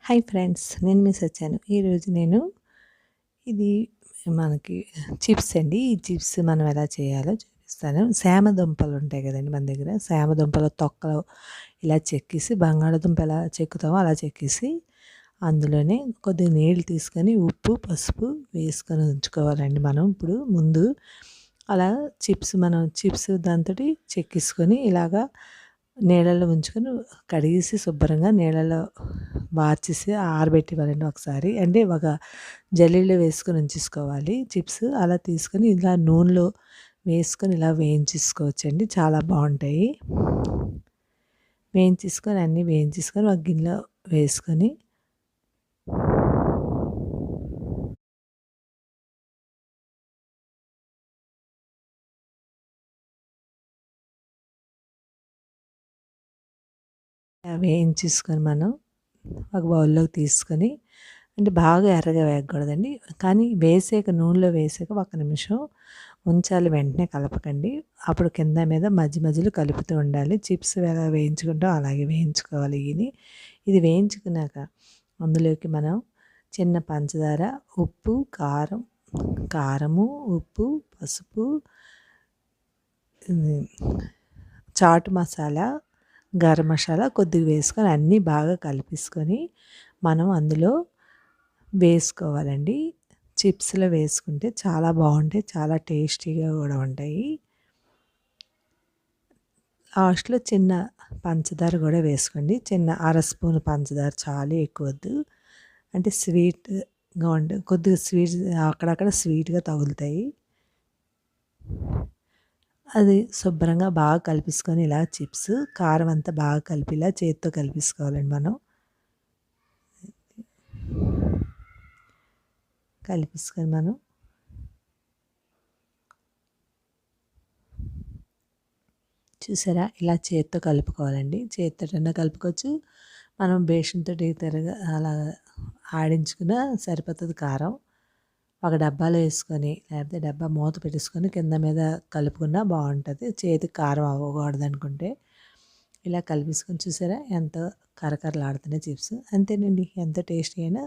Hi friends, నేను miss వచ్చాను. ఈరోజు నేను ఇది మనకి చిప్స్ అండి. ఈ చిప్స్ మనం ఎలా చేయాలో చూపిస్తాను. శామ దుంపలు ఉంటాయి కదండి మన దగ్గర. శామ దుంపల తొక్కలు ఇలా చెక్కేసి, బంగాళాదుంప ఎలా చెక్కుతామో అలా చెక్కేసి, అందులోనే కొద్దిగా నీళ్ళు తీసుకొని ఉప్పు, పసుపు వేసుకొని ఉంచుకోవాలండి. మనం ఇప్పుడు ముందు అలా చిప్స్ దాంతోటి చెక్కేసుకొని ఇలాగా నీళ్ళల్లో ఉంచుకొని కడిగేసి శుభ్రంగా నీళ్ళలో వార్చేసి ఆరబెట్టివ్వాలండి ఒకసారి. అంటే ఒక జల్లెడలో వేసుకొని ఉంచేసుకోవాలి చిప్స్. అలా తీసుకొని ఇలా నూనెలో వేసుకొని ఇలా వేయించేసుకోవచ్చండి. చాలా బాగుంటాయి. అన్నీ వేయించేసుకొని ఒక గిన్నెలో వేసుకొని వేయించేసుకొని మనం ఒక బౌల్లోకి తీసుకొని, అంటే బాగా ఎర్రగా వేగకూడదండి. కానీ నూనెలో వేసాక ఒక నిమిషం ఉంచాలి, వెంటనే కలపకండి. అప్పుడు కింద మీద మధ్య మధ్యలో కలుపుతూ ఉండాలి. చిప్స్ ఎలా వేయించుకుంటాం అలాగే వేయించుకోవాలి. ఇది వేయించుకున్నాక అందులోకి మనం చిన్న పంచదార, ఉప్పు, కారము, ఉప్పు, పసుపు, చాట్ మసాలా, గరం మసాలా కొద్దిగా వేసుకొని అన్నీ బాగా కలిపేసుకొని మనం అందులో వేసుకోవాలండి. చిప్స్లో వేసుకుంటే చాలా బాగుంటాయి, చాలా టేస్టీగా కూడా ఉంటాయి. లాస్ట్లో చిన్న పంచదార కూడా వేసుకోండి. చిన్న అర స్పూన్ పంచదార చాలు, ఎక్కువ వద్దు. అంటే స్వీట్గా కొద్దిగా అక్కడక్కడ స్వీట్గా తగులుతాయి. అది శుభ్రంగా బాగా కలిపేసుకొని ఇలా చిప్స్ కారం అంతా బాగా కలిపి ఇలా చేతితో కలిపేసుకోవాలండి. మనం కలిపేసుకొని చూసారా, ఇలా చేత్తో కలుపుకోవాలండి. చేత్తోటన్నా కలుపుకోవచ్చు, మనం బేషన్‌తో అలా ఆడించుకున్నా సరిపోతుంది కారం. ఒక డబ్బాలో వేసుకొని, లేకపోతే డబ్బా మూత పెట్టేసుకొని కింద మీద కలుపుకున్నా బాగుంటుంది. చేతికి కారం అవ్వకూడదు అనుకుంటే ఇలా కలిపేసుకొని చూసారా ఎంతో కరకరలాడుతున్నాయి చిప్స్. అంతేనండి, ఎంతో టేస్టీ అయిన